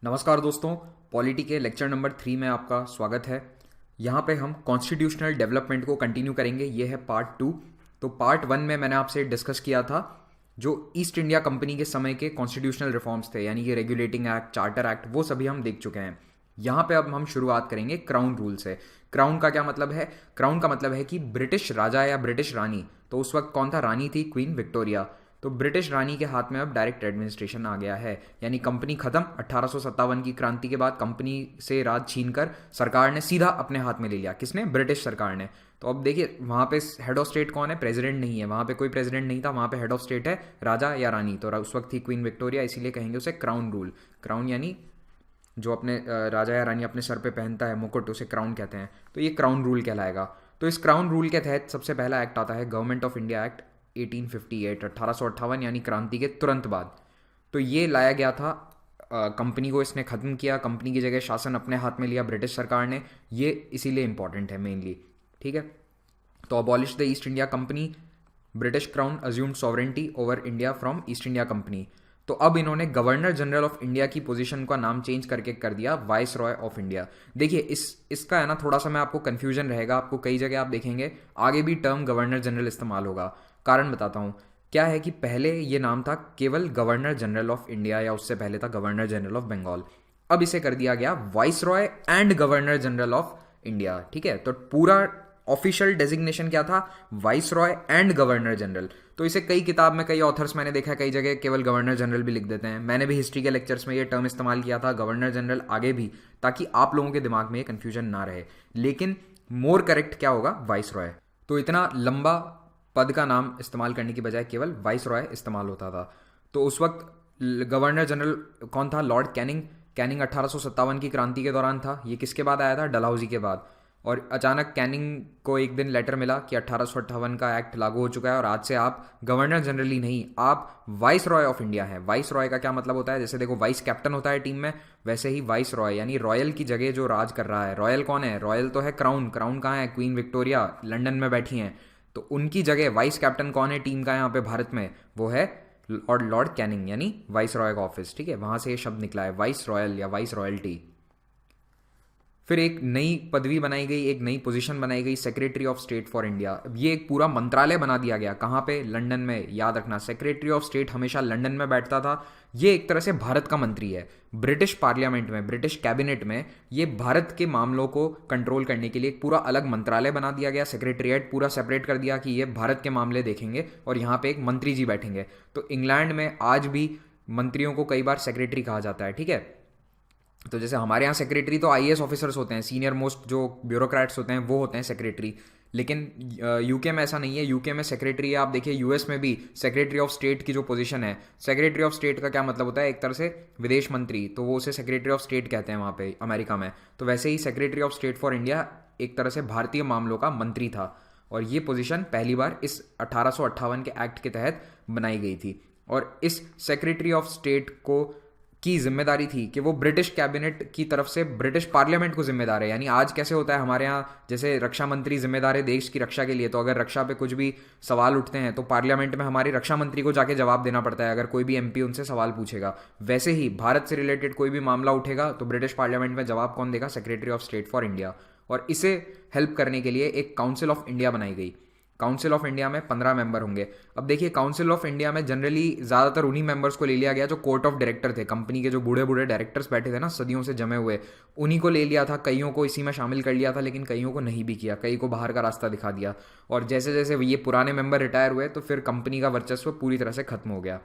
नमस्कार दोस्तों, पॉलिटी के लेक्चर नंबर 3 में आपका स्वागत है। यहाँ पे हम कॉन्स्टिट्यूशनल डेवलपमेंट को कंटिन्यू करेंगे। ये है पार्ट 2। तो पार्ट 1 में मैंने आपसे डिस्कस किया था जो ईस्ट इंडिया कंपनी के समय के कॉन्स्टिट्यूशनल रिफॉर्म्स थे, यानी कि रेगुलेटिंग एक्ट, चार्टर एक्ट, वो सभी हम देख चुके हैं। यहाँ पे अब हम शुरुआत करेंगे क्राउन रूल से। क्राउन का क्या मतलब है? क्राउन का मतलब है कि ब्रिटिश राजा या ब्रिटिश रानी, तो उस वक्त कौन था? रानी थी क्वीन विक्टोरिया। तो ब्रिटिश रानी के हाथ में अब डायरेक्ट एडमिनिस्ट्रेशन आ गया है, यानी कंपनी खत्म। 1857 की क्रांति के बाद कंपनी से राज छीनकर सरकार ने सीधा अपने हाथ में ले लिया। किसने? ब्रिटिश सरकार ने। तो अब देखिए, वहाँ पे हेड ऑफ स्टेट कौन है? प्रेसिडेंट नहीं है, वहाँ पे कोई प्रेसिडेंट नहीं था, वहाँ पे हेड ऑफ स्टेट है राजा या रानी। तो उस वक्त थी क्वीन विक्टोरिया, इसीलिए कहेंगे उसे क्राउन रूल। क्राउन यानी जो अपने राजा या रानी अपने सर पे पहनता है मुकुट, उसे क्राउन कहते हैं। तो ये क्राउन रूल कहलाएगा। तो इस क्राउन रूल के तहत सबसे पहला एक्ट आता है गवर्नमेंट ऑफ इंडिया एक्ट 1858, 1858, यानी क्रांति के तुरंत बाद। तो ये लाया गया था। कंपनी को इसने ख़त्म किया, कंपनी की जगह शासन अपने हाथ में लिया ब्रिटिश सरकार ने। ये इसीलिए इंपॉर्टेंट है मेनली, ठीक है। तो abolish the east India company, British crown assumed sovereignty over India from east India company. तो अब इन्होंने गवर्नर जनरल ऑफ इंडिया की पोजीशन का नाम चेंज करके कर दिया वाइस रॉय ऑफ इंडिया। देखिए, इसका है ना, थोड़ा सा मैं आपको कंफ्यूजन रहेगा। आपको कई जगह आप देखेंगे आगे भी टर्म गवर्नर जनरल इस्तेमाल होगा। कारण बताता हूँ। क्या है कि पहले ये नाम था केवल गवर्नर जनरल ऑफ इंडिया, या उससे पहले था गवर्नर जनरल ऑफ बंगाल। अब इसे कर दिया गया vice Roy and governor general of India, ठीक है। तो पूरा ऑफिशियल डेजिग्नेशन क्या था? Vice Roy and governor general. तो इसे कई किताब में, कई ऑथर्स मैंने देखा है, कई जगह केवल गवर्नर जनरल भी लिख देते हैं। मैंने भी हिस्ट्री के लेक्चर्स में ये टर्म इस्तेमाल किया था, गवर्नर जनरल, आगे भी, ताकि आप लोगों के दिमाग में ये कन्फ्यूजन ना रहे। लेकिन मोर करेक्ट क्या होगा? वाइस रॉय। तो इतना लंबा पद का नाम इस्तेमाल करने की बजाय केवल वाइस रॉय इस्तेमाल होता था। तो उस वक्त गवर्नर जनरल कौन था? Lord Canning. कैनिंग 1857 की क्रांति के दौरान था। ये किसके बाद आया था? डलहौजी के बाद। और अचानक कैनिंग को एक दिन लेटर मिला कि 1858 का एक्ट लागू हो चुका है और आज से आप गवर्नर जनरल ही नहीं, आप वाइस रॉय ऑफ इंडिया हैं। वाइस रॉय का क्या मतलब होता है? जैसे देखो, वाइस कैप्टन होता है टीम में, वैसे ही वाइस रॉय यानी रॉयल की जगह जो राज कर रहा है। रॉयल कौन है? रॉयल तो है क्राउन। क्राउन कहाँ है? क्वीन विक्टोरिया लंदन में बैठी हैं। तो उनकी जगह वाइस कैप्टन कौन है टीम का यहाँ पे भारत में? वो है लॉर्ड कैनिंग, यानी वाइस रॉय का ऑफिस, ठीक है। वहां से ये शब्द निकला है, वाइस रॉयल या वाइस रॉयल्टी। फिर एक नई पदवी बनाई गई, एक नई पोजीशन बनाई गई, secretary of state for India. ये एक पूरा मंत्रालय बना दिया गया। कहाँ पे? लंदन में। याद रखना, सेक्रेटरी ऑफ स्टेट हमेशा लंदन में बैठता था। ये एक तरह से भारत का मंत्री है। ब्रिटिश पार्लियामेंट में, ब्रिटिश कैबिनेट में ये भारत के मामलों को कंट्रोल करने के लिए एक पूरा अलग मंत्रालय बना दिया गया। सेक्रेटरीट पूरा सेपरेट कर दिया कि ये भारत के मामले देखेंगे और यहाँ पे एक मंत्री जी बैठेंगे। तो इंग्लैंड में आज भी मंत्रियों को कई बार सेक्रेटरी कहा जाता है, ठीक है। तो जैसे हमारे यहाँ सेक्रेटरी तो आईएएस ऑफिसर्स होते हैं, सीनियर मोस्ट जो ब्यूरोक्रेट्स होते हैं वो होते हैं सेक्रेटरी। लेकिन यूके में ऐसा नहीं है। यूके में सेक्रेटरी है, आप देखिए यूएस में भी सेक्रेटरी ऑफ स्टेट की जो पोजीशन है, सेक्रेटरी ऑफ स्टेट का क्या मतलब होता है? एक तरह से विदेश मंत्री, तो वो उसे सेक्रेटरी ऑफ स्टेट कहते हैं वहाँ पे अमेरिका में। तो वैसे ही secretary of state for India एक तरह से भारतीय मामलों का मंत्री था। और ये पोजीशन पहली बार इस 1858 के एक्ट के तहत बनाई गई थी। और इस सेक्रेटरी ऑफ स्टेट को की जिम्मेदारी थी कि वो ब्रिटिश कैबिनेट की तरफ से ब्रिटिश पार्लियामेंट को जिम्मेदार है। यानी आज कैसे होता है हमारे यहाँ, जैसे रक्षा मंत्री जिम्मेदार है देश की रक्षा के लिए, तो अगर रक्षा पे कुछ भी सवाल उठते हैं तो पार्लियामेंट में हमारे रक्षा मंत्री को जाके जवाब देना पड़ता है अगर कोई भी एमपी उनसे सवाल पूछेगा। वैसे ही भारत से रिलेटेड कोई भी मामला उठेगा तो ब्रिटिश पार्लियामेंट में जवाब कौन देगा? Secretary of state for India. और इसे हेल्प करने के लिए एक काउंसिल ऑफ इंडिया बनाई गई। काउंसिल ऑफ इंडिया में 15 मेंबर होंगे। अब देखिए, काउंसिल ऑफ इंडिया में जनरली ज़्यादातर उन्हीं मेंबर्स को ले लिया गया जो कोर्ट ऑफ डायरेक्टर थे। कंपनी के जो बूढ़े बूढ़े डायरेक्टर्स बैठे थे ना, सदियों से जमे हुए, उन्हीं को ले लिया था। कईयों को इसी में शामिल कर लिया था, लेकिन कईयों को नहीं भी किया, कई को बाहर का रास्ता दिखा दिया। और जैसे जैसे ये पुराने मेंबर रिटायर हुए तो फिर कंपनी का वर्चस्व पूरी तरह से खत्म हो गया।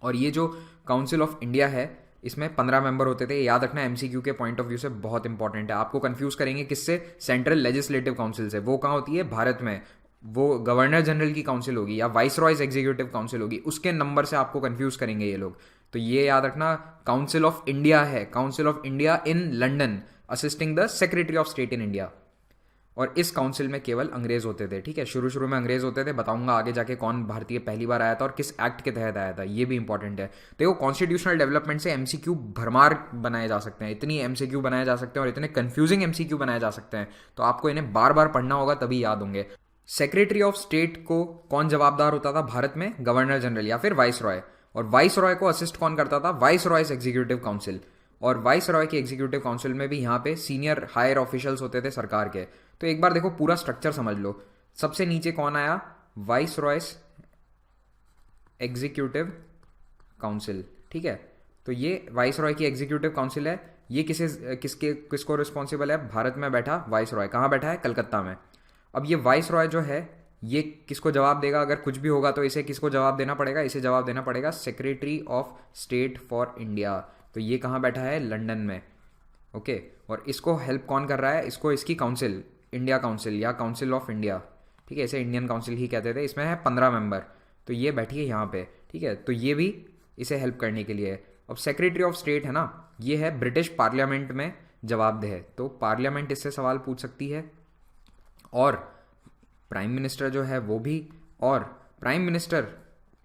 और ये जो काउंसिल ऑफ इंडिया है, इसमें 15 मेंबर होते थे। याद रखना, एमसीक्यू के पॉइंट ऑफ व्यू से बहुत इंपॉर्टेंट है। आपको कंफ्यूज करेंगे किससे? सेंट्रल लेजिस्लेटिव काउंसिल से। वो कहाँ होती है? भारत में। वो गवर्नर जनरल की काउंसिल होगी या वाइस रॉयज एग्जीक्यूटिव काउंसिल होगी, उसके नंबर से आपको कंफ्यूज करेंगे ये लोग। तो ये याद रखना, काउंसिल ऑफ इंडिया है, council of India in London, assisting the secretary of state in India. और इस काउंसिल में केवल अंग्रेज होते थे, ठीक है। शुरू शुरू में अंग्रेज होते थे। बताऊंगा आगे जाके कौन भारतीय पहली बार आया था और किस एक्ट के तहत आया था, ये भी इंपॉर्टेंट है। देखो, कॉन्स्टिट्यूशनल डेवलपमेंट से एमसीक्यू भरमार बनाए जा सकते हैं। इतनी एमसीक्यू बनाए जा सकते हैं और इतने कंफ्यूजिंग एमसीक्यू बनाए जा सकते हैं, तो आपको इन्हें बार बार पढ़ना होगा तभी याद होंगे। सेक्रेटरी ऑफ स्टेट को कौन जवाबदार होता था भारत में? गवर्नर जनरल या फिर वाइस रॉय। और वाइस रॉय को असिस्ट कौन करता था? Viceroy's executive council. और वाइस रॉय के एग्जीक्यूटिव काउंसिल में भी यहाँ पे सीनियर हायर ऑफिशियल्स होते थे सरकार के। तो एक बार देखो पूरा स्ट्रक्चर समझ लो। सबसे नीचे कौन आया? वाइस रॉयस एग्जीक्यूटिव काउंसिल, ठीक है। तो ये वाइस रॉय की एग्जीक्यूटिव काउंसिल है। ये किसको रिस्पॉन्सिबल है? भारत में बैठा वाइस रॉय। कहाँ बैठा है? कलकत्ता में। अब ये वाइस रॉय जो है ये किसको जवाब देगा? अगर कुछ भी होगा तो इसे किसको जवाब देना पड़ेगा? इसे जवाब देना पड़ेगा secretary of state for India. तो ये कहाँ बैठा है? लंदन में, ओके। और इसको हेल्प कौन कर रहा है? इसको इसकी काउंसिल, इंडिया काउंसिल या काउंसिल ऑफ इंडिया, ठीक है, इसे इंडियन काउंसिल ही कहते थे। इसमें है 15 मेंबर। तो ये बैठी है यहाँ पे, ठीक है। तो ये भी इसे हेल्प करने के लिए है। अब सेक्रेटरी ऑफ स्टेट है ना, ये है ब्रिटिश पार्लियामेंट में जवाबदेह है। तो पार्लियामेंट इससे सवाल पूछ सकती है। और प्राइम मिनिस्टर जो है वो भी, और प्राइम मिनिस्टर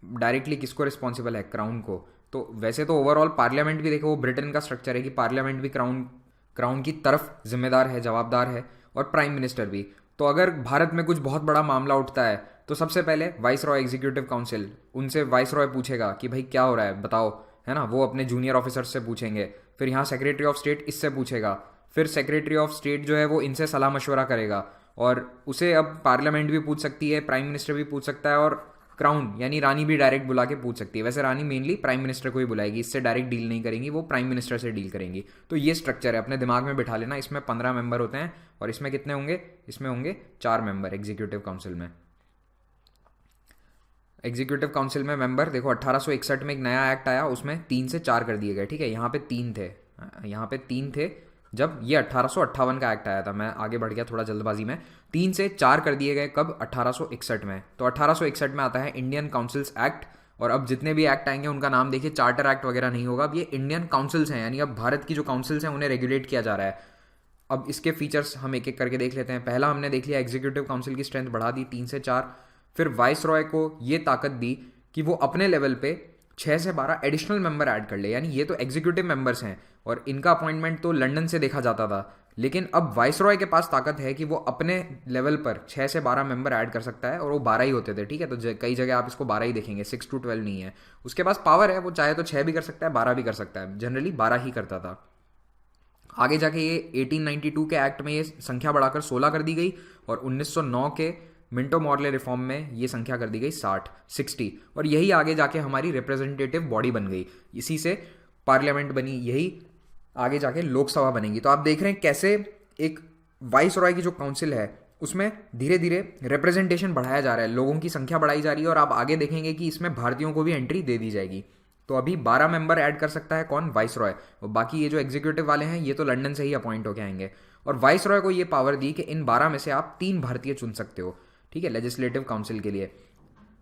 डायरेक्टली किसको रिस्पॉन्सिबल है? क्राउन को। तो वैसे तो ओवरऑल पार्लियामेंट भी देखो, वो ब्रिटेन का स्ट्रक्चर है कि पार्लियामेंट भी क्राउन की तरफ जिम्मेदार है, जवाबदार है, और प्राइम मिनिस्टर भी। तो अगर भारत में कुछ बहुत बड़ा मामला उठता है तो सबसे पहले वाइस रॉय एग्जीक्यूटिव काउंसिल, उनसे वाइस रॉय पूछेगा कि भाई क्या हो रहा है बताओ, है ना। वो अपने जूनियर ऑफिसर्स से पूछेंगे। फिर यहाँ सेक्रेटरी ऑफ स्टेट इससे पूछेगा। फिर सेक्रेटरी ऑफ स्टेट जो है वो इनसे सलाह मशवरा करेगा। और उसे अब पार्लियामेंट भी पूछ सकती है, प्राइम मिनिस्टर भी पूछ सकता है, और क्राउन यानी रानी भी डायरेक्ट बुला के पूछ सकती है। वैसे रानी मेनली प्राइम मिनिस्टर को ही बुलाएगी, इससे डायरेक्ट डील नहीं करेंगी, वो प्राइम मिनिस्टर से डील करेंगी। तो ये स्ट्रक्चर है, अपने दिमाग में बिठा लेना। इसमें 15 मेंबर होते हैं और इसमें कितने होंगे? इसमें होंगे 4 मेंबर एग्जीक्यूटिव काउंसिल में। एग्जीक्यूटिव काउंसिल में मेंबर देखो 1861 में एक नया एक्ट आया, उसमें 3 से 4 कर दिए गए, ठीक है। यहाँ पे 3 थे, यहाँ पे 3 थे जब ये 1858 का एक्ट आया था। मैं आगे बढ़ गया थोड़ा जल्दबाजी में। 3 से 4 कर दिए गए कब? 1861 में। तो 1861 में आता है इंडियन काउंसिल्स एक्ट। और अब जितने भी एक्ट आएंगे उनका नाम देखिए, चार्टर एक्ट वगैरह नहीं होगा। अब ये इंडियन काउंसिल्स हैं, यानी अब भारत की जो काउंसिल्स हैं उन्हें रेगुलेट किया जा रहा है। अब इसके फीचर्स हम एक एक करके देख लेते हैं। पहला हमने देख लिया, एग्जीक्यूटिव काउंसिल की स्ट्रेंथ बढ़ा दी 3 से 4। फिर वाइस रॉय को ये ताकत दी कि वो अपने लेवल पे 6 से 12 एडिशनल मेंबर ऐड कर ले। यानी ये तो एग्जीक्यूटिव मेंबर्स हैं और इनका अपॉइंटमेंट तो लंदन से देखा जाता था, लेकिन अब वाइस रॉय के पास ताकत है कि वो अपने लेवल पर 6 से 12 मेंबर ऐड कर सकता है। और वो 12 ही होते थे, ठीक है। तो कई जगह आप इसको 12 ही देखेंगे, 6 to 12 नहीं है। उसके पास पावर है, वो चाहे तो 6 भी कर सकता है, 12 भी कर सकता है। जनरली 12 ही करता था। आगे जाके ये 1892 के एक्ट में ये संख्या बढ़ाकर 16 कर दी गई, और 1909 के मिंटो मॉर्ले रिफॉर्म में ये संख्या कर दी गई 60। और यही आगे जाके हमारी रिप्रेजेंटेटिव बॉडी बन गई, इसी से पार्लियामेंट बनी, यही आगे जाके लोकसभा बनेगी। तो आप देख रहे हैं कैसे एक वाइस रॉय की जो काउंसिल है उसमें धीरे धीरे रिप्रेजेंटेशन बढ़ाया जा रहा है, लोगों की संख्या बढ़ाई जा रही है। और आप आगे देखेंगे कि इसमें भारतीयों को भी एंट्री दे दी जाएगी। तो अभी 12 मेंबर ऐड कर सकता है कौन? वाइस रॉय। और बाकी ये जो एग्जीक्यूटिव वाले हैं ये तो लंदन से ही अपॉइंट होके आएंगे। और वाइस रॉय को ये पावर दी कि इन 12 में से आप 3 भारतीय चुन सकते हो, ठीक है, लेजिस्लेटिव काउंसिल के लिए।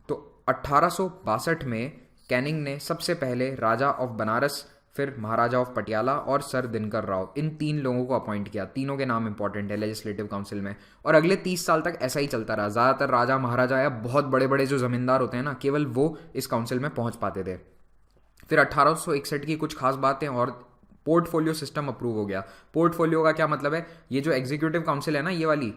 तो 1862 में कैनिंग ने सबसे पहले राजा ऑफ बनारस, फिर महाराजा ऑफ पटियाला और सर दिनकर राव, इन 3 लोगों को अपॉइंट किया। तीनों के नाम इंपॉर्टेंट है लेजिस्लेटिव काउंसिल में। और अगले 30 साल तक ऐसा ही चलता रहा। ज़्यादातर राजा महाराजा या बहुत बड़े बड़े जो जमींदार होते हैं ना, केवल वो इस काउंसिल में पहुंच पाते थे। फिर 1861 की कुछ खास बातें, और पोर्टफोलियो सिस्टम अप्रूव हो गया। पोर्टफोलियो का क्या मतलब है? ये जो एग्जीक्यूटिव काउंसिल है ना, ये वाली,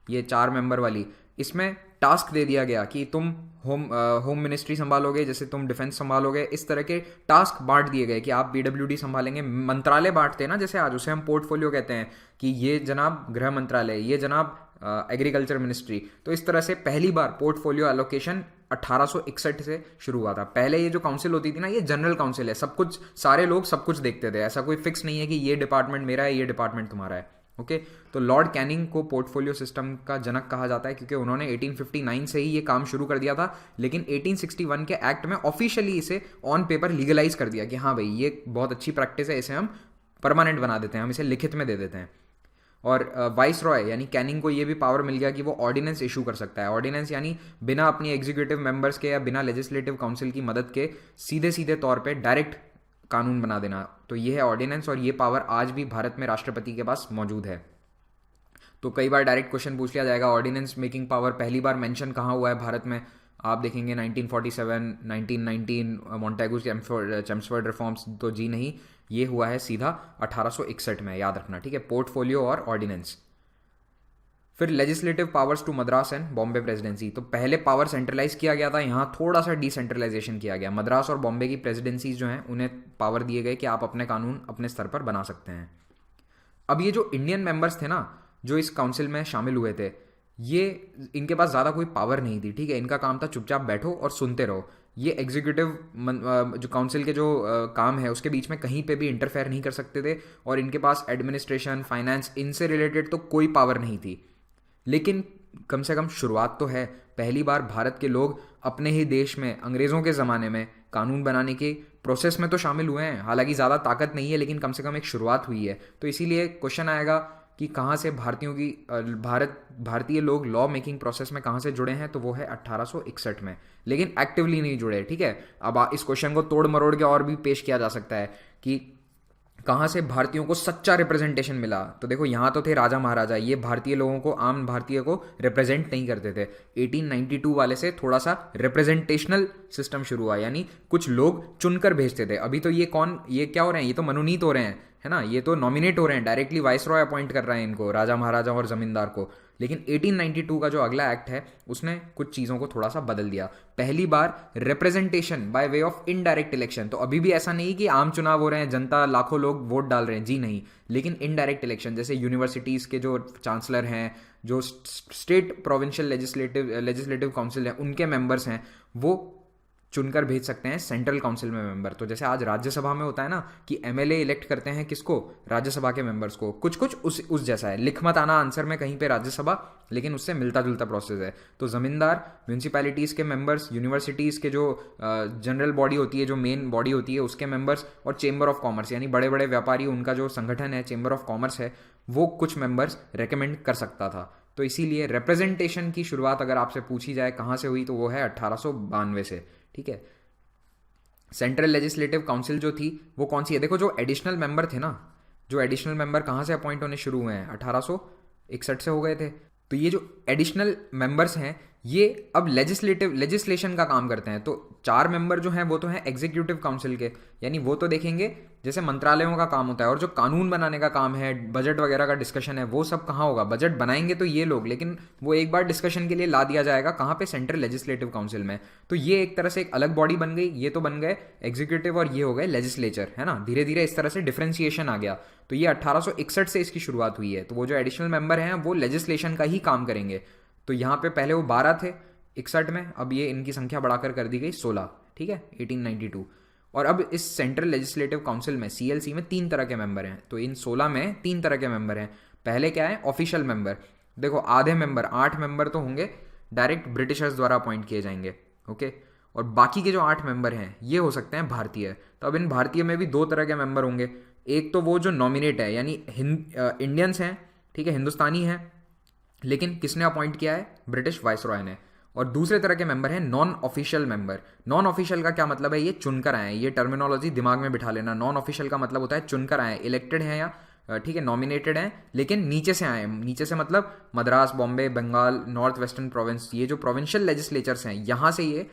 ये 4 मेंबर वाली, इसमें टास्क दे दिया गया कि तुम होम मिनिस्ट्री संभालोगे, जैसे तुम डिफेंस संभालोगे, इस तरह के टास्क बांट दिए गए कि आप पीडब्ल्यूडी संभालेंगे। मंत्रालय बांटते हैं ना जैसे आज, उसे हम पोर्टफोलियो कहते हैं कि ये जनाब गृह मंत्रालय, ये जनाब एग्रीकल्चर मिनिस्ट्री। तो इस तरह से पहली बार पोर्टफोलियो एलोकेशन 1861 से शुरू हुआ था। पहले ये जो काउंसिल होती थी ना, ये जनरल काउंसिल है, सब कुछ, सारे लोग सब कुछ देखते थे। ऐसा कोई फिक्स नहीं है कि ये डिपार्टमेंट मेरा है, ये डिपार्टमेंट तुम्हारा है, ओके। तो लॉर्ड कैनिंग को पोर्टफोलियो सिस्टम का जनक कहा जाता है, क्योंकि उन्होंने 1859 से ही ये काम शुरू कर दिया था। लेकिन 1861 के एक्ट में ऑफिशियली इसे ऑन पेपर लीगलाइज कर दिया कि हाँ भाई ये बहुत अच्छी प्रैक्टिस है, इसे हम परमानेंट बना देते हैं, हम इसे लिखित में दे देते हैं। और वाइस रॉय यानी कैनिंग को ये भी पावर मिल गया कि वो ऑर्डिनेंस इशू कर सकता है। ऑर्डिनेंस यानी बिना अपनी एग्जीक्यूटिव मेंबर्स के या बिना लेजिस्लेटिव काउंसिल की मदद के सीधे सीधे तौर पे डायरेक्ट कानून बना देना। तो ये है ऑर्डिनेंस, और ये पावर आज भी भारत में राष्ट्रपति के पास मौजूद है। तो कई बार डायरेक्ट क्वेश्चन पूछ लिया जाएगा, ऑर्डिनेंस मेकिंग पावर पहली बार मेंशन कहाँ हुआ है भारत में? आप देखेंगे 1947, 1919 मॉन्टेगू चैम्सफोर्ड रिफॉर्म्स, तो जी नहीं, ये हुआ है सीधा 1861 में, याद रखना, ठीक है। पोर्टफोलियो और ऑर्डिनेंस। फिर legislative powers to Madras and Bombay presidency. तो पहले पावर सेंट्रलाइज किया गया था, यहाँ थोड़ा सा डिसेंट्रलाइजेशन किया गया। मद्रास और बॉम्बे की प्रेसिडेंसीज जो हैं उन्हें पावर दिए गए कि आप अपने कानून अपने स्तर पर बना सकते हैं। अब ये जो इंडियन मेंबर्स थे ना जो इस काउंसिल में शामिल हुए थे, ये इनके पास ज़्यादा कोई पावर नहीं थी, ठीक है। इनका काम था चुपचाप बैठो और सुनते रहो। ये एग्जीक्यूटिव जो काउंसिल के जो काम है उसके बीच में कहीं पे भी इंटरफेयर नहीं कर सकते थे, और इनके पास एडमिनिस्ट्रेशन, फाइनेंस, इनसे रिलेटेड तो कोई पावर नहीं थी। लेकिन कम से कम शुरुआत तो है। पहली बार भारत के लोग अपने ही देश में अंग्रेज़ों के ज़माने में कानून बनाने के प्रोसेस में तो शामिल हुए हैं। हालांकि ज़्यादा ताकत नहीं है, लेकिन कम से कम एक शुरुआत हुई है। तो इसीलिए क्वेश्चन आएगा कि कहाँ से भारतीय लोग लॉ मेकिंग प्रोसेस में कहाँ से जुड़े हैं, तो वो है 1861 में, लेकिन एक्टिवली नहीं जुड़े, ठीक है। अब इस क्वेश्चन को तोड़ मरोड़ के और भी पेश किया जा सकता है कि कहाँ से भारतीयों को सच्चा रिप्रेजेंटेशन मिला। तो देखो यहाँ तो थे राजा महाराजा, ये भारतीय लोगों को, आम भारतीय को रिप्रेजेंट नहीं करते थे। 1892 वाले से थोड़ा सा रिप्रेजेंटेशनल सिस्टम शुरू हुआ, यानी कुछ लोग चुनकर भेजते थे। अभी तो ये क्या हो रहे हैं, ये तो मनोनीत हो रहे हैं, है ना, ये तो नॉमिनेट हो रहे हैं, डायरेक्टली वाइसरॉय अपॉइंट कर रहे हैं इनको, राजा महाराजा और जमींदार को। लेकिन 1892 का जो अगला एक्ट है उसने कुछ चीज़ों को थोड़ा सा बदल दिया। पहली बार representation by way of indirect election. तो अभी भी ऐसा नहीं कि आम चुनाव हो रहे हैं, जनता लाखों लोग वोट डाल रहे हैं, जी नहीं, लेकिन इनडायरेक्ट इलेक्शन। जैसे यूनिवर्सिटीज़ के जो चांसलर हैं, जो स्टेट प्रोविंशियल लेजिस्लेटिव काउंसिल है, उनके मेंबर्स हैं, वो चुनकर भेज सकते हैं सेंट्रल काउंसिल में मेंबर। तो जैसे आज राज्यसभा में होता है ना कि एमएलए इलेक्ट करते हैं किसको, राज्यसभा के मेंबर्स को, कुछ कुछ उस जैसा है। लिख मत आना आंसर में कहीं पे राज्यसभा, लेकिन उससे मिलता जुलता प्रोसेस है। तो जमींदार, म्यूनसिपैलिटीज़ के मेंबर्स, यूनिवर्सिटीज़ के जो जनरल बॉडी होती है, जो मेन बॉडी होती है, उसके मेंबर्स, और चेंबर ऑफ कॉमर्स, यानी बड़े बड़े व्यापारी, उनका जो संगठन है चेंबर ऑफ कॉमर्स है, वो कुछ मेंबर्स रेकमेंड कर सकता था। तो इसीलिए रिप्रेजेंटेशन की शुरुआत अगर आपसे पूछी जाए कहाँ से हुई, तो वो है 1892 से, ठीक है। सेंट्रल लेजिस्लेटिव काउंसिल जो थी वो कौन सी है, देखो जो एडिशनल मेंबर थे ना, जो एडिशनल मेंबर कहाँ से अपॉइंट होने शुरू हुए हैं, 1861 से हो गए थे। तो ये जो एडिशनल मेंबर्स हैं ये अब लेजिस्लेशन का काम करते हैं। तो 4 मेंबर जो हैं वो तो हैं एग्जीक्यूटिव काउंसिल के, यानी वो तो देखेंगे जैसे मंत्रालयों का काम होता है, और जो कानून बनाने का काम है, बजट वगैरह का डिस्कशन है, वो सब कहाँ होगा, बजट बनाएंगे तो ये लोग, लेकिन वो एक बार डिस्कशन के लिए ला दिया जाएगा कहाँ पे, सेंट्रल लेजिस्लेटिव काउंसिल में। तो ये एक तरह से एक अलग बॉडी बन गई, ये तो बन गए एग्जीक्यूटिव और ये हो गए लेजिस्लेचर, है ना। धीरे धीरे इस तरह से डिफ्रेंसिएशन आ गया। तो ये 1861 से इसकी शुरुआत हुई है। तो वो जो एडिशनल मेंबर हैं वो लेजिस्लेशन का ही काम करेंगे। तो यहाँ पे पहले वो 12 थे 61 में, अब ये इनकी संख्या बढ़ाकर कर दी गई 16, ठीक है, 1892। और अब इस सेंट्रल लेजिस्लेटिव काउंसिल में, सीएलसी में, 3 तरह के मेंबर हैं। तो इन 16 में 3 तरह के मेंबर हैं। पहले क्या है, ऑफिशियल मेंबर। देखो आधे मेंबर, 8 मेंबर तो होंगे डायरेक्ट ब्रिटिशर्स द्वारा अपॉइंट किए जाएंगे, ओके। और बाकी के जो 8 मेंबर हैं ये हो सकते हैं भारतीय। तो अब इन भारतीय में भी 2 तरह के मेंबर होंगे। एक तो वो जो नॉमिनेट है, यानी इंडियंस हैं, ठीक है, हिंदुस्तानी हैं, लेकिन किसने अपॉइंट किया है, ब्रिटिश वाइसरॉय ने। और दूसरे तरह के मेंबर हैं non official member. Non official का क्या मतलब है, ये चुनकर आए हैं। ये टर्मिनोलॉजी दिमाग में बिठा लेना। नॉन ऑफिशियल का मतलब होता है चुनकर आए, इलेक्टेड हैं या ठीक है नॉमिनेटेड हैं, लेकिन नीचे से आए हैं। नीचे से मतलब Madras, Bombay, Bengal, north western province, ये जो प्रोविंशियल लेजिस्लेचर्स हैं यहाँ से ये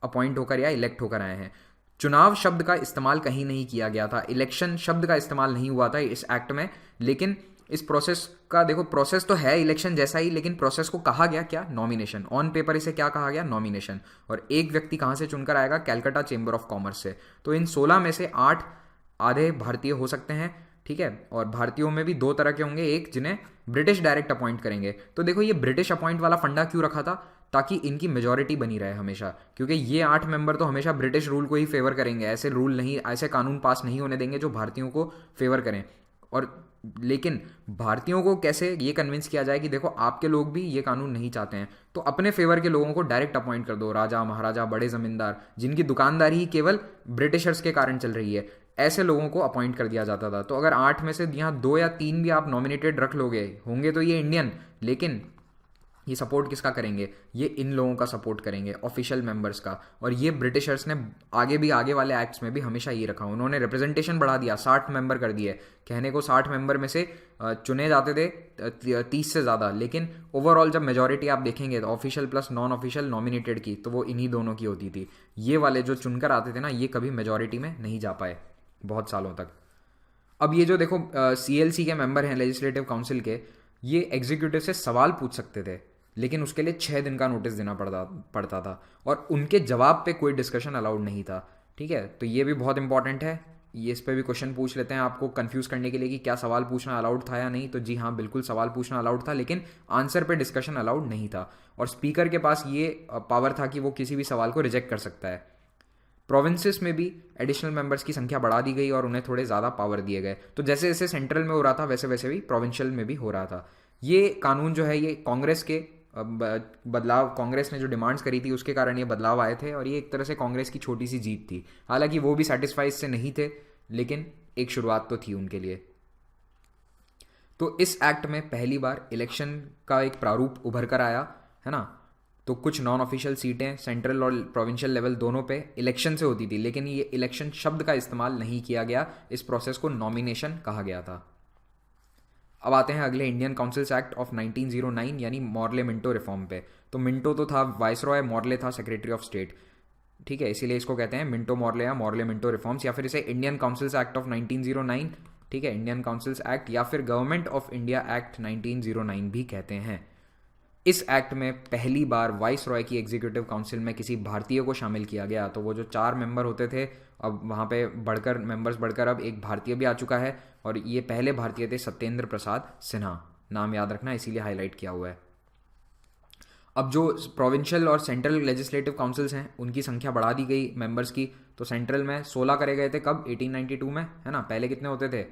अपॉइंट होकर या इलेक्ट होकर आए हैं। चुनाव शब्द का इस्तेमाल कहीं नहीं किया गया था, इलेक्शन शब्द का इस्तेमाल नहीं हुआ था इस एक्ट में। लेकिन इस प्रोसेस का देखो, प्रोसेस तो है इलेक्शन जैसा ही, लेकिन प्रोसेस को कहा गया क्या, नॉमिनेशन। ऑन पेपर इसे क्या कहा गया, नॉमिनेशन। और एक व्यक्ति कहाँ से चुनकर आएगा, कैलकाटा चेंबर ऑफ कॉमर्स से। तो इन 16 में से 8 आधे भारतीय हो सकते हैं, ठीक है। और भारतीयों में भी 2 तरह के होंगे, एक जिन्हें ब्रिटिश डायरेक्ट अपॉइंट करेंगे। तो देखो ये ब्रिटिश अपॉइंट वाला फंडा क्यों रखा था, ताकि इनकी मेजॉरिटी बनी रहे हमेशा, क्योंकि ये 8 मेंबर तो हमेशा ब्रिटिश रूल को ही फेवर करेंगे। ऐसे रूल नहीं, ऐसे कानून पास नहीं होने देंगे जो भारतीयों को फेवर करें। और लेकिन भारतीयों को कैसे ये कन्विंस किया जाए कि देखो आपके लोग भी ये कानून नहीं चाहते हैं, तो अपने फेवर के लोगों को डायरेक्ट अपॉइंट कर दो, राजा महाराजा, बड़े जमींदार, जिनकी दुकानदारी ही केवल ब्रिटिशर्स के कारण चल रही है, ऐसे लोगों को अपॉइंट कर दिया जाता था। तो अगर 8 में से यहाँ 2 या 3 भी आप नॉमिनेटेड रख लोगे, होंगे तो ये इंडियन, लेकिन ये सपोर्ट किसका करेंगे, ये इन लोगों का सपोर्ट करेंगे, ऑफिशियल मेंबर्स का। और ये ब्रिटिशर्स ने आगे वाले एक्ट्स में भी हमेशा ये रखा, उन्होंने रिप्रेजेंटेशन बढ़ा दिया, 60 मेंबर कर दिए। कहने को 60 मेंबर में से चुने जाते थे 30 से ज़्यादा, लेकिन ओवरऑल जब मेजॉरिटी आप देखेंगे तो official plus non official nominated की, तो वो इन्हीं दोनों की होती थी। ये वाले जो चुनकर आते थे ना, ये कभी मेजॉरिटी में नहीं जा पाए बहुत सालों तक। अब ये जो देखो CLC के मेंबर हैं लेजिस्लेटिव काउंसिल के, ये एग्जीक्यूटिव से सवाल पूछ सकते थे, लेकिन उसके लिए 6 दिन का नोटिस देना पड़ता था, और उनके जवाब पे कोई डिस्कशन अलाउड नहीं था। ठीक है, तो ये भी बहुत इंपॉर्टेंट है। ये इस पे भी क्वेश्चन पूछ लेते हैं आपको कंफ्यूज करने के लिए कि क्या सवाल पूछना अलाउड था या नहीं। तो जी हाँ, बिल्कुल सवाल पूछना अलाउड था, लेकिन आंसर पे डिस्कशन अलाउड नहीं था। और स्पीकर के पास ये पावर था कि वो किसी भी सवाल को रिजेक्ट कर सकता है। प्रोविंसेस में भी एडिशनल मेंबर्स की संख्या बढ़ा दी गई और उन्हें थोड़े ज़्यादा पावर दिए गए। तो जैसे जैसे सेंट्रल में हो रहा था वैसे वैसे भी प्रोविंशियल में भी हो रहा था। ये कानून जो है ये कांग्रेस के बदलाव, कांग्रेस ने जो डिमांड्स करी थी उसके कारण ये बदलाव आए थे, और ये एक तरह से कांग्रेस की छोटी सी जीत थी। हालांकि वो भी सेटिस्फाइड से नहीं थे, लेकिन एक शुरुआत तो थी उनके लिए। तो इस एक्ट में पहली बार इलेक्शन का एक प्रारूप उभर कर आया, है ना। तो कुछ नॉन ऑफिशियल सीटें सेंट्रल और प्रोविंशियल लेवल दोनों पे इलेक्शन से होती थी, लेकिन ये इलेक्शन शब्द का इस्तेमाल नहीं किया गया। इस प्रोसेस को नॉमिनेशन कहा गया था। अब आते हैं अगले इंडियन काउंसिल्स एक्ट ऑफ 1909 यानी मॉर्ले मिंटो रिफॉर्म पे। तो मिंटो तो था वाइसरॉय, मॉर्ले था सेक्रेटरी ऑफ स्टेट। ठीक है, इसीलिए इसको कहते हैं मिंटो मॉर्ले या मॉर्ले मिंटो रिफॉर्म्स, या फिर इसे इंडियन काउंसिल्स एक्ट ऑफ 1909, ठीक है, इंडियन काउंसिल्स एक्ट या फिर गवर्नमेंट ऑफ इंडिया एक्ट 1909 भी कहते हैं। इस एक्ट में पहली बार वाइस रॉय की एग्जीक्यूटिव काउंसिल में किसी भारतीय को शामिल किया गया। तो वो जो 4 मेंबर होते थे, अब वहाँ पे बढ़कर मेंबर्स बढ़कर अब एक भारतीय भी आ चुका है, और ये पहले भारतीय थे सत्येंद्र प्रसाद सिन्हा। नाम याद रखना, इसीलिए हाईलाइट किया हुआ है। अब जो प्रोविंशियल और सेंट्रल लेजिस्लेटिव काउंसिल्स हैं उनकी संख्या बढ़ा दी गई मेंबर्स की। तो सेंट्रल में 16 करे गए थे, कब? 1892 में, है ना। पहले कितने होते थे?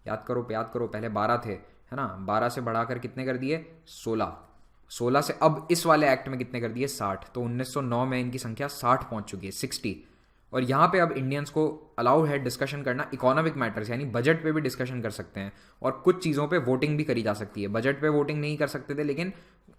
याद करो पहले 12 थे, है ना। 12 से बढ़ाकर कितने कर दिए? 16 से अब इस वाले एक्ट में कितने कर दिए? 60। तो 1909 में इनकी संख्या 60 पहुंच चुकी है, 60। और यहाँ पे अब इंडियंस को अलाउ है डिस्कशन करना इकोनॉमिक मैटर्स, यानी बजट पे भी डिस्कशन कर सकते हैं, और कुछ चीज़ों पे वोटिंग भी करी जा सकती है। बजट पे वोटिंग नहीं कर सकते थे, लेकिन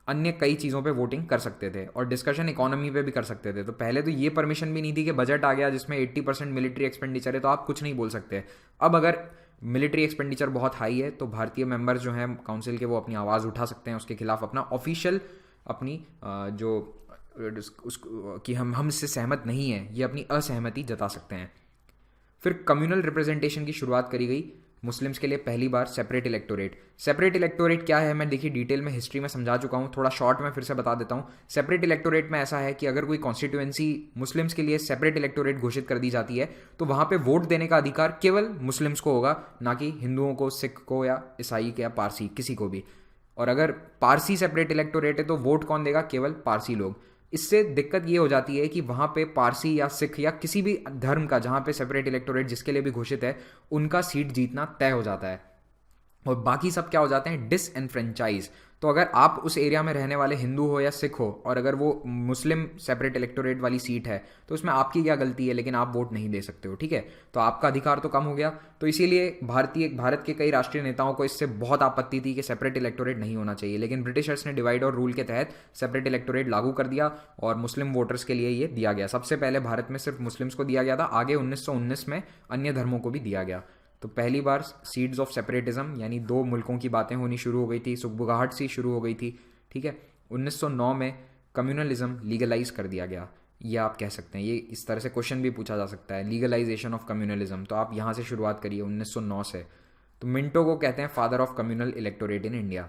अन्य कई चीज़ों पे वोटिंग कर सकते थे, और डिस्कशन इकोनॉमी पे भी कर सकते थे। तो पहले तो ये परमिशन भी नहीं थी कि बजट आ गया जिसमें 80% मिलिट्री एक्सपेंडिचर है तो आप कुछ नहीं बोल सकते। अब अगर मिलिट्री एक्सपेंडिचर बहुत हाई है तो भारतीय मेंबर्स जो हैं काउंसिल के, वो अपनी आवाज़ उठा सकते हैं उसके खिलाफ, अपना ऑफिशियल अपनी जो कि हम इससे सहमत नहीं हैं, ये अपनी असहमति जता सकते हैं। फिर कम्युनल रिप्रेजेंटेशन की शुरुआत करी गई मुस्लिम्स के लिए पहली बार। सेपरेट इलेक्टोरेट, सेपरेट इलेक्टोरेट क्या है मैं देखिए डिटेल में हिस्ट्री में समझा चुका हूँ, थोड़ा शॉर्ट में फिर से बता देता हूँ। सेपरेट इलेक्टोरेट में ऐसा है कि अगर कोई कॉन्स्टिट्यूएंसी मुस्लिम्स के लिए सेपरेट इलेक्टोरेट घोषित कर दी जाती है तो वहाँ पे वोट देने का अधिकार केवल मुस्लिम्स को होगा, ना कि हिंदुओं को, सिख को, या ईसाई या पारसी, किसी को भी। और अगर पारसी सेपरेट इलेक्टोरेट है तो वोट कौन देगा? केवल पारसी लोग। इससे दिक्कत ये हो जाती है कि वहाँ पे पारसी या सिख या किसी भी धर्म का, जहाँ पे सेपरेट इलेक्टोरेट जिसके लिए भी घोषित है, उनका सीट जीतना तय हो जाता है, और बाकी सब क्या हो जाते हैं? डिसएनफ्रेंचाइज। तो अगर आप उस एरिया में रहने वाले हिंदू हो या सिख हो, और अगर वो मुस्लिम सेपरेट इलेक्टोरेट वाली सीट है, तो उसमें आपकी क्या गलती है, लेकिन आप वोट नहीं दे सकते हो, ठीक है। तो आपका अधिकार तो कम हो गया। तो इसीलिए भारत के कई राष्ट्रीय नेताओं को इससे बहुत आपत्ति थी कि सेपरेट इलेक्टोरेट नहीं होना चाहिए, लेकिन ब्रिटिशर्स ने डिवाइड और रूल के तहत सेपरेट इलेक्टोरेट लागू कर दिया, और मुस्लिम वोटर्स के लिए ये दिया गया। सबसे पहले भारत में सिर्फ मुस्लिम्स को दिया गया था, आगे 1919 में अन्य धर्मों को भी दिया गया। तो पहली बार सीड्स ऑफ सेपरेटिज्म, यानी 2 मुल्कों की बातें होनी शुरू हो गई थी, सुगबुगाहट सी शुरू हो गई थी, ठीक है। 1909 में कम्युनलिज्म लीगलाइज कर दिया गया, ये आप कह सकते हैं। ये इस तरह से क्वेश्चन भी पूछा जा सकता है, लीगलाइजेशन ऑफ कम्युनलिज्म। तो आप यहाँ से शुरुआत करिए 1909 से। तो मिंटो को कहते हैं father of communal electorate in India.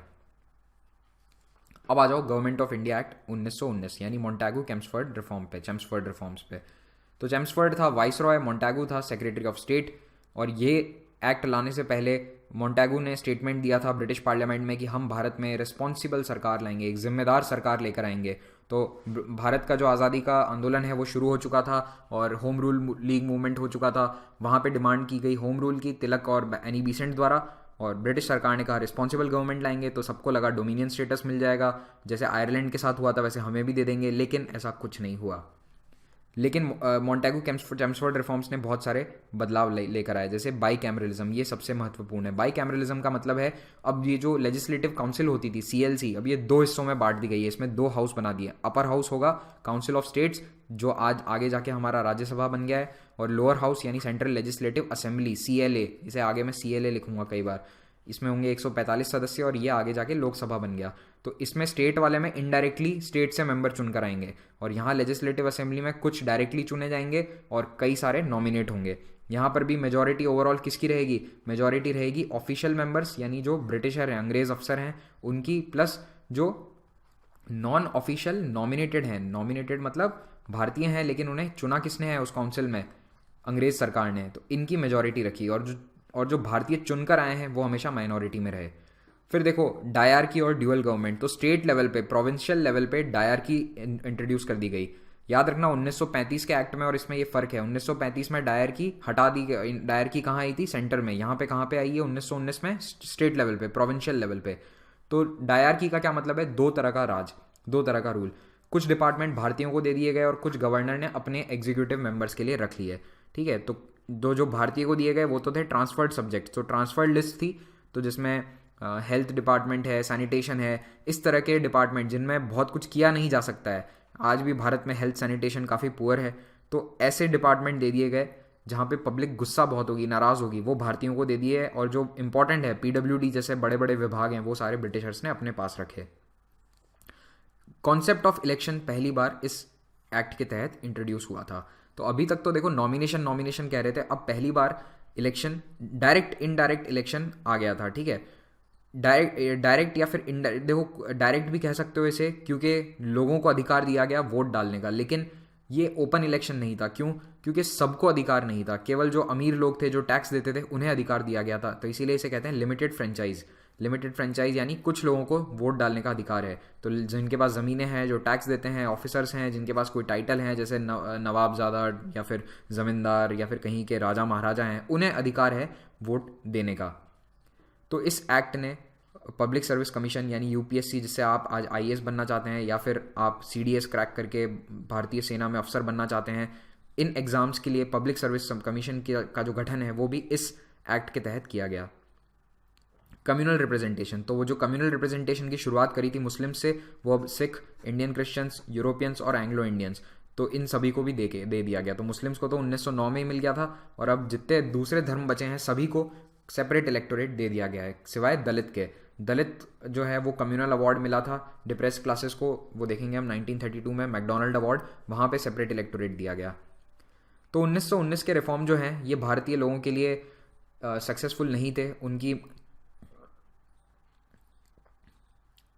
अब आ जाओ गवर्नमेंट ऑफ इंडिया एक्ट 1919, यानी मोंटागू चेम्सफोर्ड रिफॉर्म्स पे। तो चेम्सफोर्ड था वाइसरॉय, मोंटागू था सेक्रेटरी ऑफ स्टेट। और ये एक्ट लाने से पहले मोंटागू ने स्टेटमेंट दिया था ब्रिटिश पार्लियामेंट में कि हम भारत में रिस्पॉन्सिबल सरकार लाएंगे, एक जिम्मेदार सरकार लेकर आएंगे। तो भारत का जो आज़ादी का आंदोलन है वो शुरू हो चुका था, और होम रूल लीग मूवमेंट हो चुका था। वहाँ पे डिमांड की गई होम रूल की, तिलक और एनी बेसेंट द्वारा। और ब्रिटिश सरकार ने कहा रिस्पॉन्सिबल गवर्नमेंट लाएंगे, तो सबको लगा डोमिनियन स्टेटस मिल जाएगा, जैसे आयरलैंड के साथ हुआ था वैसे हमें भी दे देंगे, लेकिन ऐसा कुछ नहीं हुआ। लेकिन मोंटेगू चेम्सफोर्ड रिफॉर्म्स ने बहुत सारे बदलाव लेकर आए, जैसे बाई कैमरलिज्म, ये सबसे महत्वपूर्ण है। बाई कैमरलिज्म का मतलब है अब ये जो लेजिस्लेटिव काउंसिल होती थी CLC, अब ये 2 हिस्सों में बांट दी गई है। इसमें 2 हाउस बना दिए। अपर हाउस होगा काउंसिल ऑफ स्टेट्स, जो आज आगे जाके हमारा राज्यसभा बन गया है, और लोअर हाउस यानी सेंट्रल लेजिस्लेटिव असेंबली, CLA, इसे आगे मैं CLA लिखूंगा कई बार। इसमें होंगे 145 सदस्य, और ये आगे जाके लोकसभा बन गया। तो इसमें स्टेट वाले में इनडायरेक्टली स्टेट से मेंबर चुनकर आएंगे, और यहाँ लेजिस्लेटिव असेंबली में कुछ डायरेक्टली चुने जाएंगे और कई सारे नॉमिनेट होंगे। यहाँ पर भी मेजॉरिटी ओवरऑल किसकी रहेगी? मेजॉरिटी रहेगी ऑफिशियल मेंबर्स यानी जो ब्रिटिशर हैं, अंग्रेज अफसर हैं उनकी, प्लस जो नॉन ऑफिशियल नॉमिनेटेड हैं, नॉमिनेटेड मतलब भारतीय हैं लेकिन उन्हें चुना किसने है उस काउंसिल में? अंग्रेज सरकार ने, तो इनकी मेजॉरिटी रखी और जो भारतीय चुनकर आए हैं वो हमेशा माइनॉरिटी में रहे। फिर देखो डायरकी और ड्यूअल गवर्नमेंट, तो स्टेट लेवल पे, प्रोविंशियल लेवल पे डायरकी इंट्रोड्यूस कर दी गई। याद रखना 1935 के एक्ट में और इसमें ये फर्क है, 1935 में डायरकी हटा दी गई। डायरकी कहाँ आई थी? सेंटर में। यहाँ पे कहाँ पे आई है? 1919 में स्टेट लेवल पे, प्रोविंशियल लेवल पे। तो डायरकी का क्या मतलब है? दो तरह का राज, दो तरह का रूल। कुछ डिपार्टमेंट भारतीयों को दे दिए गए और कुछ गवर्नर ने अपने एग्जीक्यूटिव मेंबर्स के लिए रख लिए, ठीक है। तो दो जो भारतीय को दिए गए वो तो थे ट्रांसफर्ड सब्जेक्ट, तो ट्रांसफर्ड लिस्ट थी, तो जिसमें हेल्थ डिपार्टमेंट है, सैनिटेशन है, इस तरह के डिपार्टमेंट जिनमें बहुत कुछ किया नहीं जा सकता है। आज भी भारत में हेल्थ सैनिटेशन काफ़ी पुअर है, तो ऐसे डिपार्टमेंट दे दिए गए जहाँ पे पब्लिक गुस्सा बहुत होगी, नाराज़ होगी, वो भारतीयों को दे दिए। और जो इंपॉर्टेंट है पीडब्ल्यूडी जैसे बड़े बड़े विभाग हैं वो सारे ब्रिटिशर्स ने अपने पास रखे। कॉन्सेप्ट ऑफ इलेक्शन पहली बार इस एक्ट के तहत इंट्रोड्यूस हुआ था। तो अभी तक तो देखो नॉमिनेशन कह रहे थे, अब पहली बार इलेक्शन, डायरेक्ट इनडायरेक्ट इलेक्शन आ गया था, ठीक है। डायरेक्ट या फिर इनडायरेक्ट, देखो डायरेक्ट भी कह सकते हो इसे क्योंकि लोगों को अधिकार दिया गया वोट डालने का, लेकिन ये ओपन इलेक्शन नहीं था। क्यों? क्योंकि सबको अधिकार नहीं था, केवल जो अमीर लोग थे जो टैक्स देते थे उन्हें अधिकार दिया गया था, तो इसीलिए इसे कहते हैं लिमिटेड फ्रेंचाइज। लिमिटेड फ्रेंचाइज यानी कुछ लोगों को वोट डालने का अधिकार है। तो जिनके पास ज़मीनें हैं, जो टैक्स देते हैं, ऑफिसर्स हैं जिनके पास कोई टाइटल हैं जैसे नवाबजादा या फिर ज़मींदार या फिर कहीं के राजा महाराजा हैं, उन्हें अधिकार है वोट देने का। तो इस एक्ट ने पब्लिक सर्विस कमीशन यानी यूपीएससी, जिससे आप आज आईएएस बनना चाहते हैं या फिर आप सीडीएस क्रैक करके भारतीय सेना में अफसर बनना चाहते हैं, इन एग्ज़ाम्स के लिए पब्लिक सर्विस कमीशन का जो गठन है वो भी इस एक्ट के तहत किया गया। कम्युनल रिप्रेजेंटेशन, तो वो जो कम्युनल रिप्रेजेंटेशन की शुरुआत करी थी मुस्लिम से, वो अब सिख, इंडियन क्रिश्चियंस, यूरोपियंस और एंग्लो इंडियंस, तो इन सभी को भी दे दिया गया। तो मुस्लिम्स को तो 1909 में ही मिल गया था, और अब जितने दूसरे धर्म बचे हैं सभी को सेपरेट इलेक्टोरेट दे दिया गया है, सिवाय दलित के। दलित जो है वो कम्युनल अवार्ड मिला था डिप्रेस क्लासेस को, वो देखेंगे हम 1932 में मैकडोनल्ड अवार्ड, वहाँ पे सेपरेट इलेक्टोरेट दिया गया। तो 1919 के रिफॉर्म जो हैं ये भारतीय लोगों के लिए सक्सेसफुल नहीं थे,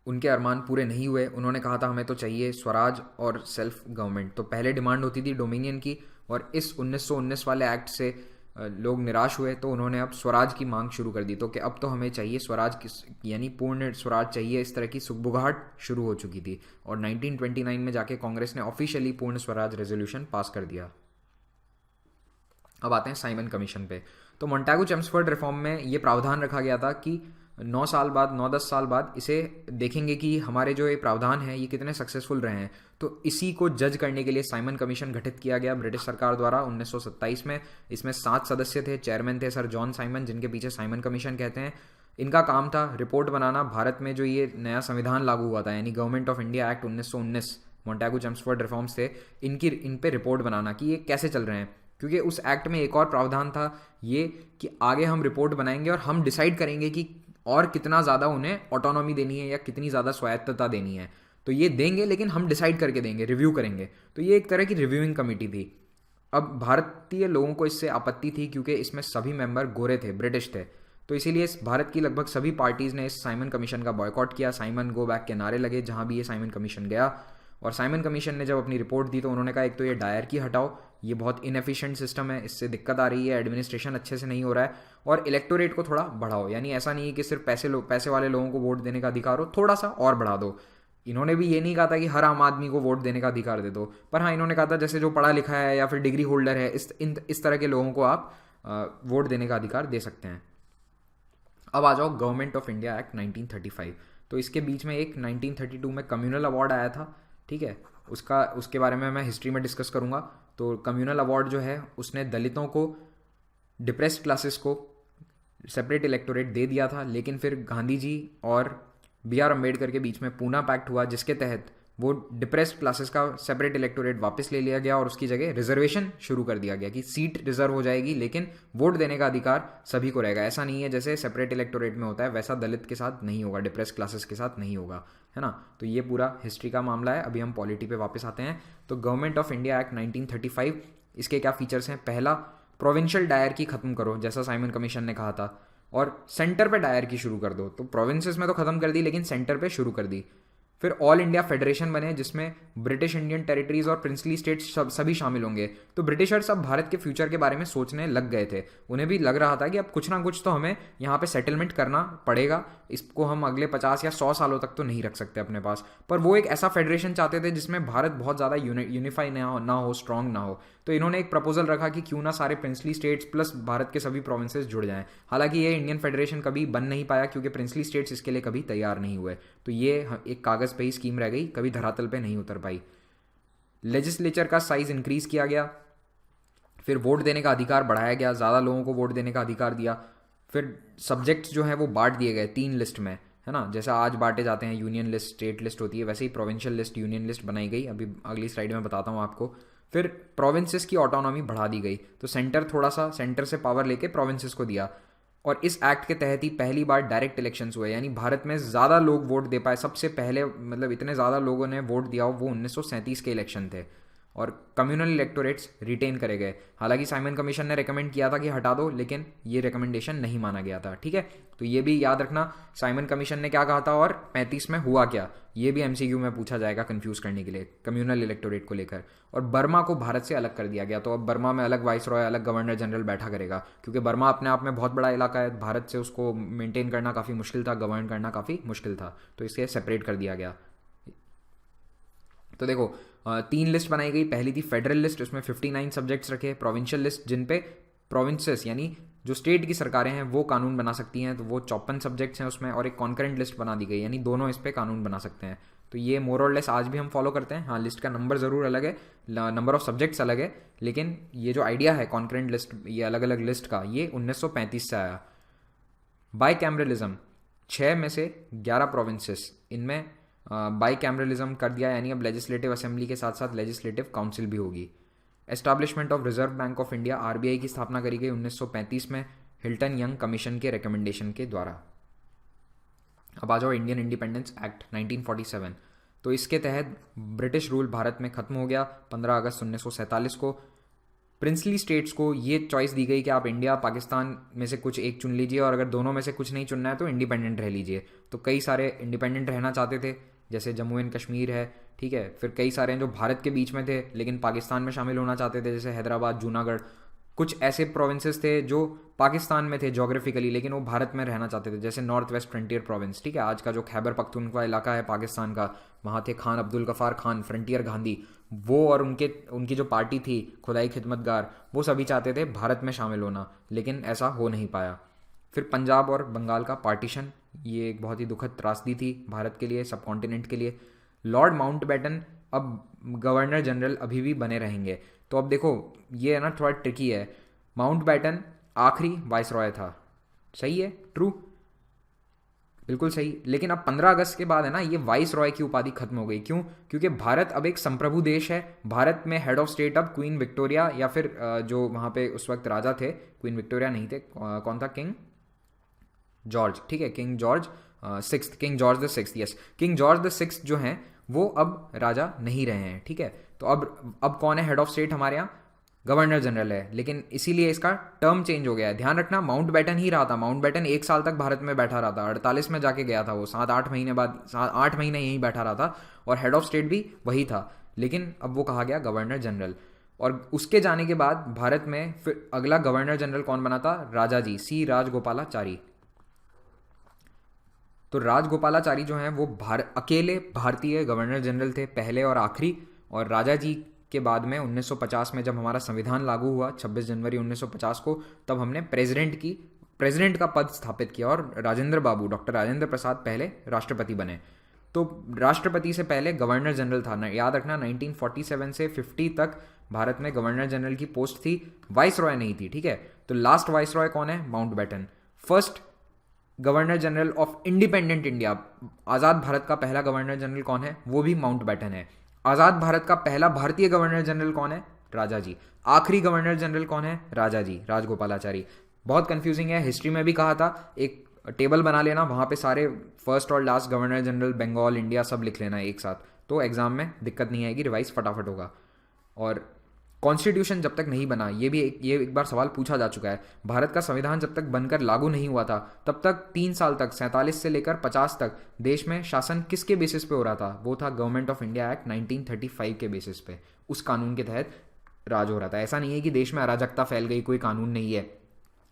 उनके अरमान पूरे नहीं हुए। उन्होंने कहा था हमें तो चाहिए स्वराज और सेल्फ गवर्नमेंट। तो पहले डिमांड होती थी डोमिनियन की, और इस 1919 वाले एक्ट से लोग निराश हुए, तो उन्होंने अब स्वराज की मांग शुरू कर दी। तो कि अब तो हमें चाहिए स्वराज यानी पूर्ण स्वराज चाहिए, इस तरह की सुगबुगाहट शुरू हो चुकी थी। और 1929 में जाके कांग्रेस ने ऑफिशियली पूर्ण स्वराज रेजोल्यूशन पास कर दिया। अब आते हैं साइमन कमीशन पे। तो मोंटागू चेम्सफोर्ड रिफॉर्म में ये प्रावधान रखा गया था कि 9-10 साल बाद इसे देखेंगे कि हमारे जो ये प्रावधान हैं ये कितने सक्सेसफुल रहे हैं। तो इसी को जज करने के लिए साइमन कमीशन गठित किया गया ब्रिटिश सरकार द्वारा 1927 में। इसमें 7 सदस्य थे, चेयरमैन थे सर जॉन साइमन, जिनके पीछे साइमन कमीशन कहते हैं। इनका काम था रिपोर्ट बनाना भारत में जो ये नया संविधान लागू हुआ था यानी government of India act 1919, Montagu Chelmsford reforms थे, इन पे रिपोर्ट बनाना कि ये कैसे चल रहे हैं। क्योंकि उस एक्ट में एक और प्रावधान था ये कि आगे हम रिपोर्ट बनाएंगे और हम डिसाइड करेंगे कि और कितना ज़्यादा उन्हें ऑटोनॉमी देनी है या कितनी ज़्यादा स्वायत्तता देनी है। तो ये देंगे लेकिन हम डिसाइड करके देंगे, रिव्यू करेंगे। तो ये एक तरह की रिव्यूइंग कमेटी थी। अब भारतीय लोगों को इससे आपत्ति थी क्योंकि इसमें सभी मेंबर गोरे थे, ब्रिटिश थे। तो इसीलिए भारत की लगभग सभी पार्टीज़ ने इस साइमन कमीशन का बॉयकॉट किया। साइमन गो बैक के नारे लगे जहाँ भी ये साइमन कमीशन गया। और साइमन कमीशन ने जब अपनी रिपोर्ट दी तो उन्होंने कहा एक तो ये डायरकी हटाओ, ये बहुत इनएफिशिएंट सिस्टम है, इससे दिक्कत आ रही है, एडमिनिस्ट्रेशन अच्छे से नहीं हो रहा है, और इलेक्टोरेट को थोड़ा बढ़ाओ। यानी ऐसा नहीं है कि सिर्फ पैसे वाले लोगों को वोट देने का अधिकार हो, थोड़ा सा और बढ़ा दो। इन्होंने भी ये नहीं कहा था कि हर आम आदमी को वोट देने का अधिकार दे दो, पर हाँ इन्होंने कहा था जैसे जो पढ़ा लिखा है या फिर डिग्री होल्डर है, इस तरह के लोगों को आप वोट देने का अधिकार दे सकते हैं। अब आ जाओ गवर्नमेंट ऑफ इंडिया एक्ट 1935। तो इसके बीच में एक 1932 में कम्युनल अवार्ड आया था, ठीक है। उसके बारे में मैं हिस्ट्री में डिस्कस करूंगा। तो कम्युनल अवार्ड जो है उसने दलितों को, डिप्रेस्ड क्लासेस को सेपरेट इलेक्टोरेट दे दिया था, लेकिन फिर गांधी जी और BR अम्बेडकर के बीच में पूना पैक्ट हुआ जिसके तहत वो डिप्रेस्ड क्लासेस का सेपरेट इलेक्टोरेट वापस ले लिया गया और उसकी जगह रिजर्वेशन शुरू कर दिया गया कि सीट रिजर्व हो जाएगी लेकिन वोट देने का अधिकार सभी को रहेगा। ऐसा नहीं है जैसे सेपरेट इलेक्टोरेट में होता है वैसा दलित के साथ नहीं होगा, डिप्रेस्ड क्लासेस के साथ नहीं होगा, है ना। तो ये पूरा हिस्ट्री का मामला है। अभी हम पॉलिटी पे वापस आते हैं। तो गवर्नमेंट ऑफ इंडिया एक्ट 1935, इसके क्या फीचर्स हैं? पहला, प्रोविंशियल डायरकी खत्म करो, जैसा साइमन कमीशन ने कहा था, और सेंटर पे डायरकी शुरू कर दो। तो प्रोविंसेस में तो खत्म कर दी, लेकिन सेंटर पे शुरू कर दी। फिर ऑल इंडिया फेडरेशन बने, जिसमें ब्रिटिश इंडियन टेरिटरीज और प्रिंसली स्टेट्स सभी शामिल होंगे। तो ब्रिटिशर्स अब भारत के फ्यूचर के बारे में सोचने लग गए थे। उन्हें भी लग रहा था कि अब कुछ ना कुछ तो हमें यहाँ पे सेटलमेंट करना पड़ेगा, इसको हम अगले 50 या 100 सालों तक तो नहीं रख सकते अपने पास। पर वो एक ऐसा फेडरेशन चाहते थे जिसमें भारत बहुत ज़्यादा यूनिफाई ना हो, स्ट्रांग ना हो। तो इन्होंने एक प्रपोजल रखा कि क्यों ना सारे प्रिंसली स्टेट्स प्लस भारत के सभी प्रोविंसेस जुड़ जाएं। हालांकि ये इंडियन फेडरेशन कभी बन नहीं पाया, क्योंकि प्रिंसली स्टेट्स इसके लिए कभी तैयार नहीं हुए। तो ये एक कागज़ पे ही स्कीम रह गई, कभी धरातल पे नहीं उतर पाई। लेजिस्लेचर का साइज इंक्रीज किया गया, फिर वोट देने का अधिकार बढ़ाया गया, ज़्यादा लोगों को वोट देने का अधिकार दिया। फिर सब्जेक्ट्स जो हैं वो बांट दिए गए 3 लिस्ट में, है ना। जैसा आज बांटे जाते हैं, यूनियन लिस्ट, स्टेट लिस्ट होती है, वैसे ही प्रोविंशियल लिस्ट, यूनियन लिस्ट बनाई गई। अभी अगली स्लाइड में बताता हूँ आपको। फिर प्रोविंसेस की ऑटोनॉमी बढ़ा दी गई, तो सेंटर थोड़ा सा सेंटर से पावर लेके प्रोविंसेस को दिया। और इस एक्ट के तहत ही पहली बार डायरेक्ट इलेक्शंस हुए, यानी भारत में ज़्यादा लोग वोट दे पाए। सबसे पहले मतलब इतने ज़्यादा लोगों ने वोट दिया हो वो 1937 के इलेक्शन थे। और कम्युनल इलेक्टोरेट्स रिटेन करे गए। हालांकि साइमन कमीशन ने रेकमेंड किया था कि हटा दो, लेकिन ये रिकमेंडेशन नहीं माना गया था, ठीक है। तो ये भी याद रखना साइमन कमीशन ने क्या कहा था और 35 में हुआ क्या, ये भी एमसीक्यू में पूछा जाएगा कंफ्यूज करने के लिए कम्युनल इलेक्टोरेट को लेकर। और बर्मा को भारत से अलग कर दिया गया, तो अब बर्मा में अलग वाइस रॉय, अलग गवर्नर जनरल बैठा करेगा, क्योंकि बर्मा अपने आप में बहुत बड़ा इलाका है, भारत से उसको मेंटेन करना काफ़ी मुश्किल था, गवर्न करना काफ़ी मुश्किल था, तो इसे सेपरेट कर दिया गया। तो देखो 3 लिस्ट बनाई गई। पहली थी फेडरल लिस्ट, उसमें 59 सब्जेक्ट्स रखे। प्रोविंशियल लिस्ट, जिन पे प्रोविंसेस यानी जो स्टेट की सरकारें हैं वो कानून बना सकती हैं, तो वो 54 सब्जेक्ट्स हैं उसमें। और एक कॉन्करेंट लिस्ट बना दी गई, यानी दोनों इस पे कानून बना सकते हैं। तो ये मोर और लेस आज भी हम फॉलो करते हैं। हाँ, लिस्ट का नंबर ज़रूर अलग है, नंबर ऑफ सब्जेक्ट्स अलग है, लेकिन ये जो आइडिया है कॉन्करेंट लिस्ट, ये अलग अलग लिस्ट का, ये 1935 से आया। बाई कैमरलिज्म, 6 में से 11 प्रोविंसेस, इनमें बाई कैमरलिज्म कर दिया, यानी अब लेजिस्लेटिव असेंबली के साथ साथ लेजिस्लेटिव काउंसिल भी होगी। Establishment of reserve bank of India, RBI की स्थापना करी गई 1935 में हिल्टन यंग कमीशन के रिकमेंडेशन के द्वारा। अब आ जाओ इंडियन इंडिपेंडेंस एक्ट 1947। तो इसके तहत ब्रिटिश रूल भारत में खत्म हो गया 15 अगस्त 1947 को। प्रिंसली स्टेट्स को ये चॉइस दी गई कि आप इंडिया पाकिस्तान में से कुछ एक चुन लीजिए, और अगर दोनों में से कुछ नहीं चुनना है तो इंडिपेंडेंट रह लीजिए। तो कई सारे इंडिपेंडेंट रहना चाहते थे, जैसे जम्मू एंड कश्मीर है, ठीक है। फिर कई सारे हैं जो भारत के बीच में थे लेकिन पाकिस्तान में शामिल होना चाहते थे, जैसे हैदराबाद, जूनागढ़। कुछ ऐसे प्रोविंसेस थे जो पाकिस्तान में थे जोग्राफिकली, लेकिन वो भारत में रहना चाहते थे, जैसे नॉर्थ वेस्ट फ्रंटियर प्रोविंस, ठीक है। आज का जो खैबर पख्तूनख्वा इलाका है पाकिस्तान का, वहाँ थे खान अब्दुल गफ्फार खान, फ्रंटियर गांधी, वो और उनकी जो पार्टी थी खुदाई खिदमतगार, वो सभी चाहते थे भारत में शामिल होना, लेकिन ऐसा हो नहीं पाया। फिर पंजाब और बंगाल का पार्टीशन, ये एक बहुत ही दुखद त्रासदी थी भारत के लिए, सब कॉन्टिनेंट के लिए। लॉर्ड माउंटबेटन अब गवर्नर जनरल अभी भी बने रहेंगे। तो अब देखो ये है ना थोड़ा ट्रिकी है, माउंटबेटन आखिरी वाइस रॉय था, सही है, ट्रू, बिल्कुल सही। लेकिन अब 15 अगस्त के बाद है ना ये वाइस रॉय की उपाधि खत्म हो गई। क्यों? क्योंकि भारत अब एक संप्रभु देश है। भारत में हेड ऑफ स्टेट अब क्वीन विक्टोरिया, या फिर जो वहाँ पे उस वक्त राजा थे, क्वीन विक्टोरिया नहीं थे, कौन था, किंग जॉर्ज, ठीक है, king George sixth, king George the sixth, yes, king George the sixth जो हैं वो अब राजा नहीं रहे हैं, ठीक है। तो अब कौन है हेड ऑफ स्टेट हमारे यहाँ? गवर्नर जनरल है, लेकिन इसीलिए इसका टर्म चेंज हो गया है। ध्यान रखना माउंटबेटन ही रहा था, माउंटबेटन 1 साल तक भारत में बैठा रहा था, 48 में जाके गया था वो, 7-8 महीने बाद, 8 महीने यहीं बैठा रहा था, और हेड ऑफ स्टेट भी वही था। लेकिन अब वो कहा गया गवर्नर जनरल। और उसके जाने के बाद भारत में फिर अगला गवर्नर जनरल कौन बना था? राजा जी, सी राजगोपालाचारी। तो राजगोपालाचारी जो हैं वो अकेले भारतीय गवर्नर जनरल थे, पहले और आखिरी। और राजा जी के बाद में 1950 में जब हमारा संविधान लागू हुआ 26 जनवरी 1950 को, तब हमने प्रेसिडेंट का पद स्थापित किया, और राजेंद्र बाबू, डॉक्टर राजेंद्र प्रसाद पहले राष्ट्रपति बने। तो राष्ट्रपति से पहले गवर्नर जनरल था। याद रखना 1947 से 50 तक भारत में गवर्नर जनरल की पोस्ट थी, वाइस रॉय नहीं थी, ठीक है। तो लास्ट वाइस रॉय कौन है? Mountbatten. First governor general of independent India, आज़ाद भारत का पहला गवर्नर जनरल कौन है? वो भी माउंटबेटन है। आज़ाद भारत का पहला भारतीय गवर्नर जनरल कौन है? राजा जी। आखिरी गवर्नर जनरल कौन है? राजा जी, राजगोपालाचारी। बहुत कंफ्यूजिंग है, हिस्ट्री में भी कहा था, एक टेबल बना लेना, वहाँ पे सारे फर्स्ट और last governor general Bengal, India सब लिख लेना एक साथ, तो एग्जाम में दिक्कत नहीं आएगी, रिवाइज फटाफट होगा। और कॉन्स्टिट्यूशन जब तक नहीं बना, ये एक बार सवाल पूछा जा चुका है, भारत का संविधान जब तक बनकर लागू नहीं हुआ था तब तक 3 साल तक 47 से लेकर 50 तक देश में शासन किसके बेसिस पे हो रहा था? वो था गवर्नमेंट ऑफ इंडिया एक्ट 1935 के बेसिस पे। उस कानून के तहत राज हो रहा था। ऐसा नहीं है कि देश में अराजकता फैल गई, कोई कानून नहीं है।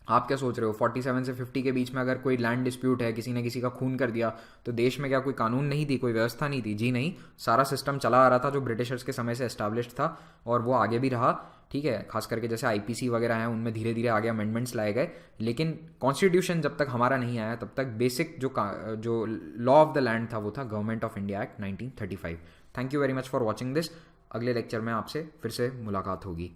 आप क्या सोच रहे हो 47 से 50 के बीच में अगर कोई लैंड डिस्प्यूट है, किसी ने किसी का खून कर दिया, तो देश में क्या कोई कानून नहीं थी, कोई व्यवस्था नहीं थी? जी नहीं, सारा सिस्टम चला आ रहा था जो ब्रिटिशर्स के समय से एस्टैब्लिश्ड था, और वो आगे भी रहा। ठीक है, खास करके जैसे आईपीसी वगैरह हैं उनमें धीरे धीरे आगे अमेंडमेंट्स लाए गए, लेकिन कॉन्स्टिट्यूशन जब तक हमारा नहीं आया तब तक बेसिक जो लॉ ऑफ द लैंड था वो था government of India act 1935। Thank you very much for watching this. अगले लेक्चर में आपसे फिर से मुलाकात होगी।